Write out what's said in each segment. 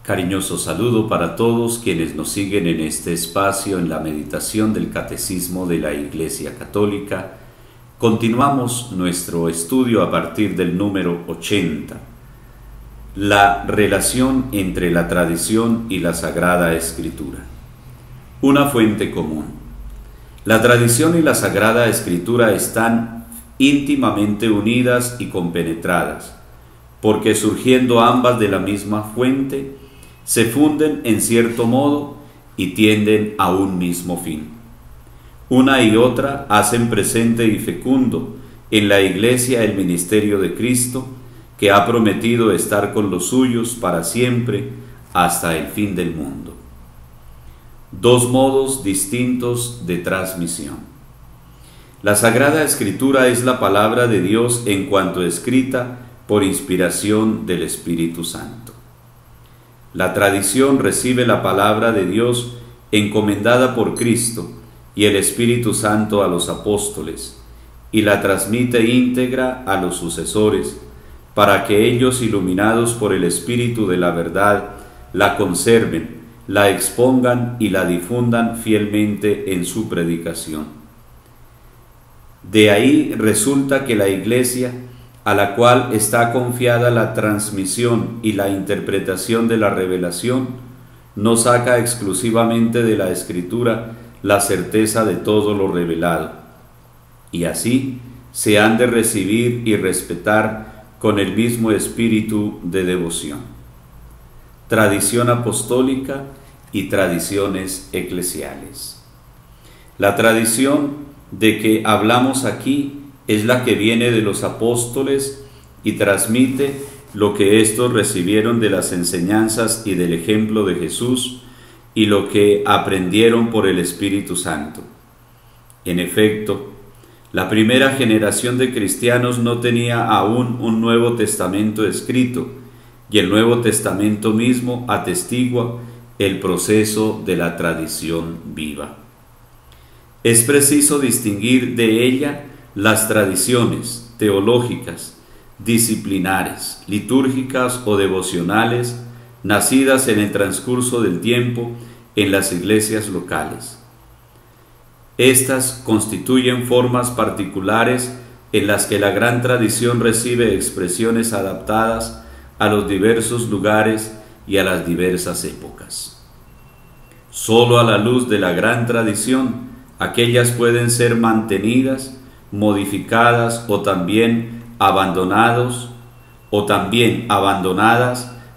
Cariñoso saludo para todos quienes nos siguen en este espacio en la meditación del Catecismo de la Iglesia Católica. Continuamos nuestro estudio a partir del número 80, la relación entre la tradición y la Sagrada Escritura. Una fuente común. La tradición y la Sagrada Escritura están íntimamente unidas y compenetradas, porque surgiendo ambas de la misma fuente, se funden en cierto modo y tienden a un mismo fin. Una y otra hacen presente y fecundo en la Iglesia el ministerio de Cristo, que ha prometido estar con los suyos para siempre hasta el fin del mundo. Dos modos distintos de transmisión. La Sagrada Escritura es la palabra de Dios en cuanto escrita por inspiración del Espíritu Santo. La tradición recibe la palabra de Dios encomendada por Cristo y el Espíritu Santo a los apóstoles, y la transmite íntegra a los sucesores, para que ellos, iluminados por el Espíritu de la verdad, la conserven, la expongan y la difundan fielmente en su predicación. De ahí resulta que la Iglesia, a la cual está confiada la transmisión y la interpretación de la revelación, no saca exclusivamente de la Escritura la certeza de todo lo revelado, y así se han de recibir y respetar con el mismo espíritu de devoción. Tradición apostólica y tradiciones eclesiales. La tradición de que hablamos aquí es la que viene de los apóstoles y transmite lo que éstos recibieron de las enseñanzas y del ejemplo de Jesús y lo que aprendieron por el Espíritu Santo. En efecto, la primera generación de cristianos no tenía aún un Nuevo Testamento escrito, y el Nuevo Testamento mismo atestigua el proceso de la tradición viva. Es preciso distinguir de ella las tradiciones teológicas, disciplinares, litúrgicas o devocionales, nacidas en el transcurso del tiempo en las iglesias locales. Estas constituyen formas particulares en las que la gran tradición recibe expresiones adaptadas a los diversos lugares y a las diversas épocas. Solo a la luz de la gran tradición, aquellas pueden ser mantenidas, modificadas o también abandonadas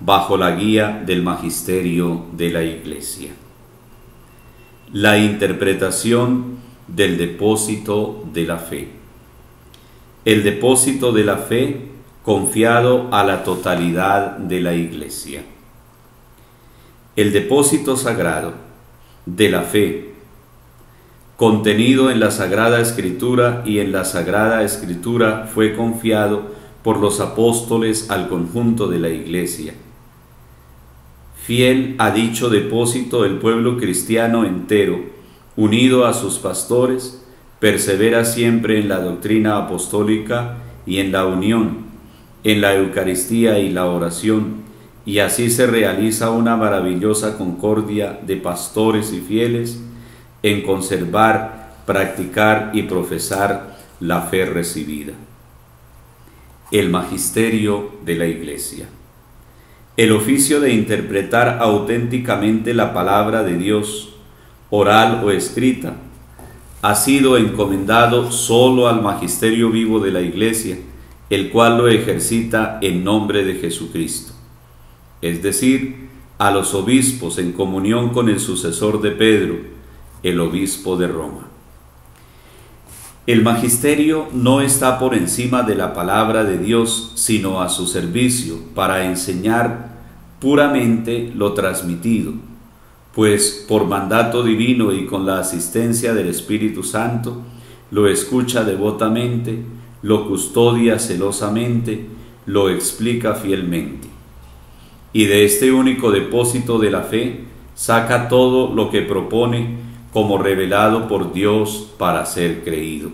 bajo la guía del magisterio de la Iglesia. La interpretación del depósito de la fe. El depósito de la fe confiado a la totalidad de la Iglesia. El depósito sagrado de la fe, contenido en la Sagrada Escritura y en la Sagrada Escritura, fue confiado por los apóstoles al conjunto de la Iglesia. Fiel a dicho depósito, el pueblo cristiano entero, unido a sus pastores, persevera siempre en la doctrina apostólica y en la unión, en la Eucaristía y la oración, y así se realiza una maravillosa concordia de pastores y fieles en conservar, practicar y profesar la fe recibida. El magisterio de la Iglesia. El oficio de interpretar auténticamente la palabra de Dios, oral o escrita, ha sido encomendado solo al magisterio vivo de la Iglesia, el cual lo ejercita en nombre de Jesucristo, es decir, a los obispos en comunión con el sucesor de Pedro, el obispo de Roma. El magisterio no está por encima de la palabra de Dios, sino a su servicio para enseñar puramente lo transmitido, pues por mandato divino y con la asistencia del Espíritu Santo, lo escucha devotamente, lo custodia celosamente, lo explica fielmente. Y de este único depósito de la fe saca todo lo que propone como revelado por Dios para ser creído.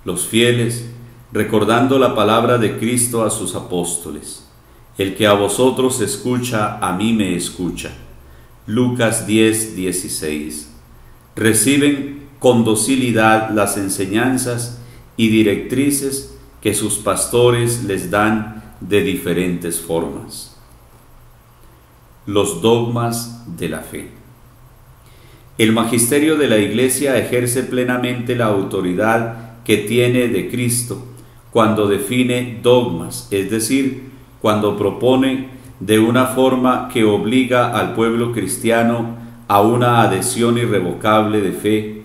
Los fieles, recordando la palabra de Cristo a sus apóstoles, El que a vosotros escucha, a mí me escucha. Lucas 10:16. Reciben con docilidad las enseñanzas y directrices que sus pastores les dan de diferentes formas. Los dogmas de la fe. El magisterio de la Iglesia ejerce plenamente la autoridad que tiene de Cristo cuando define dogmas, es decir, cuando propone de una forma que obliga al pueblo cristiano a una adhesión irrevocable de fe,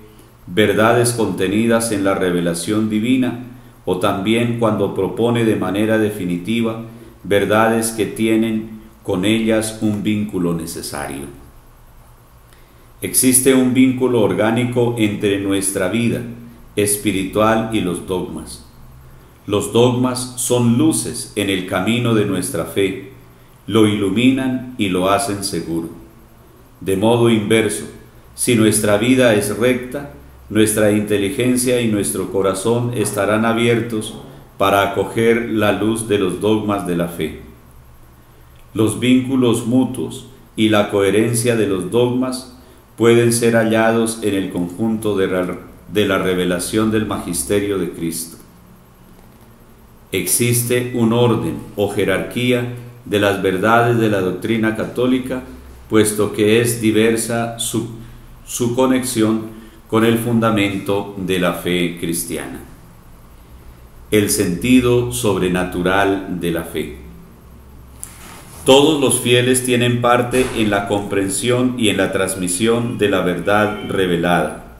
verdades contenidas en la revelación divina, o también cuando propone de manera definitiva verdades que tienen con ellas un vínculo necesario. Existe un vínculo orgánico entre nuestra vida espiritual y los dogmas. Los dogmas son luces en el camino de nuestra fe, lo iluminan y lo hacen seguro. De modo inverso, si nuestra vida es recta, nuestra inteligencia y nuestro corazón estarán abiertos para acoger la luz de los dogmas de la fe. Los vínculos mutuos y la coherencia de los dogmas pueden ser hallados en el conjunto de la revelación del magisterio de Cristo. Existe un orden o jerarquía de las verdades de la doctrina católica, puesto que es diversa su conexión con el fundamento de la fe cristiana. El sentido sobrenatural de la fe. Todos los fieles tienen parte en la comprensión y en la transmisión de la verdad revelada.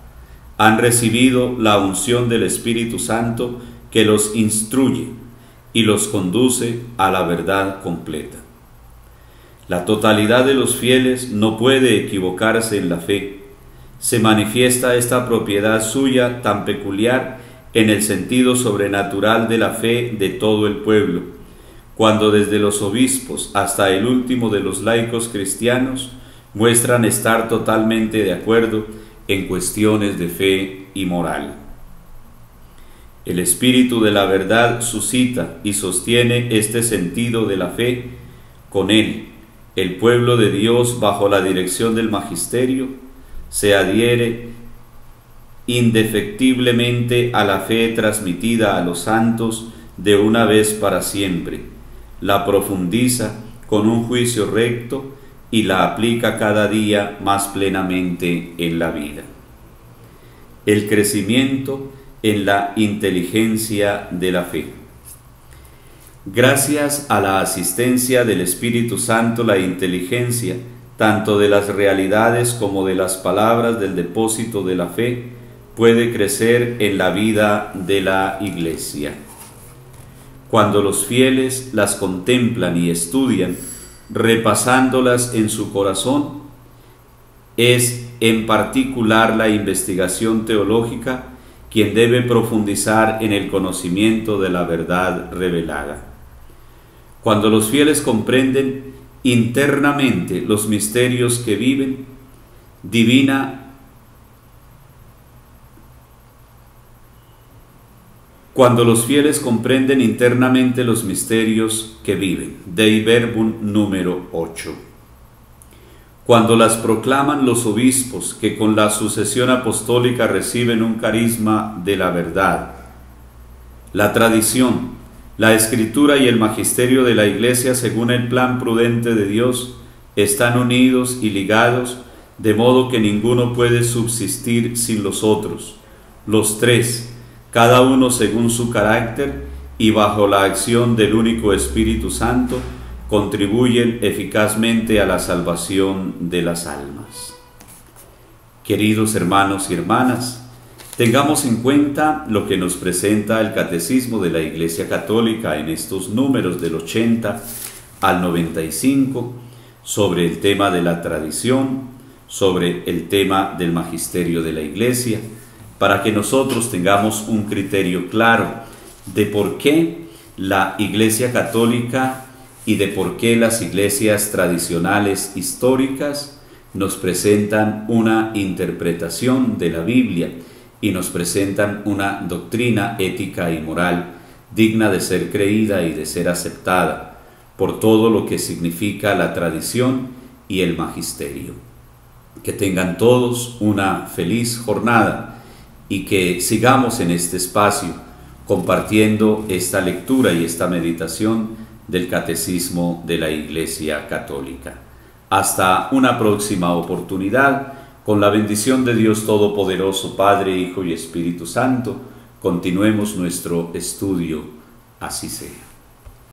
Han recibido la unción del Espíritu Santo que los instruye y los conduce a la verdad completa. La totalidad de los fieles no puede equivocarse en la fe. Se manifiesta esta propiedad suya tan peculiar en el sentido sobrenatural de la fe de todo el pueblo, cuando desde los obispos hasta el último de los laicos cristianos muestran estar totalmente de acuerdo en cuestiones de fe y moral. El Espíritu de la verdad suscita y sostiene este sentido de la fe. Con él, el pueblo de Dios, bajo la dirección del magisterio, se adhiere indefectiblemente a la fe transmitida a los santos de una vez para siempre, la profundiza con un juicio recto y la aplica cada día más plenamente en la vida. El crecimiento en la inteligencia de la fe. Gracias a la asistencia del Espíritu Santo, la inteligencia, tanto de las realidades como de las palabras del depósito de la fe, puede crecer en la vida de la Iglesia. Cuando los fieles las contemplan y estudian, repasándolas en su corazón, es en particular la investigación teológica quien debe profundizar en el conocimiento de la verdad revelada. Cuando los fieles comprenden internamente los misterios que viven, Cuando los fieles comprenden internamente los misterios que viven. Dei Verbum número 8. Cuando las proclaman los obispos, que con la sucesión apostólica reciben un carisma de la verdad. La tradición, la escritura y el magisterio de la Iglesia, según el plan prudente de Dios, están unidos y ligados, de modo que ninguno puede subsistir sin los otros. Los tres, cada uno según su carácter y bajo la acción del único Espíritu Santo, contribuyen eficazmente a la salvación de las almas. Queridos hermanos y hermanas, tengamos en cuenta lo que nos presenta el Catecismo de la Iglesia Católica en estos números del 80 al 95 sobre el tema de la tradición, sobre el tema del magisterio de la Iglesia, para que nosotros tengamos un criterio claro de por qué la Iglesia Católica y de por qué las iglesias tradicionales históricas nos presentan una interpretación de la Biblia y nos presentan una doctrina ética y moral digna de ser creída y de ser aceptada por todo lo que significa la tradición y el magisterio. Que tengan todos una feliz jornada y que sigamos en este espacio compartiendo esta lectura y esta meditación del Catecismo de la Iglesia Católica. Hasta una próxima oportunidad, con la bendición de Dios Todopoderoso, Padre, Hijo y Espíritu Santo, continuemos nuestro estudio. Así sea.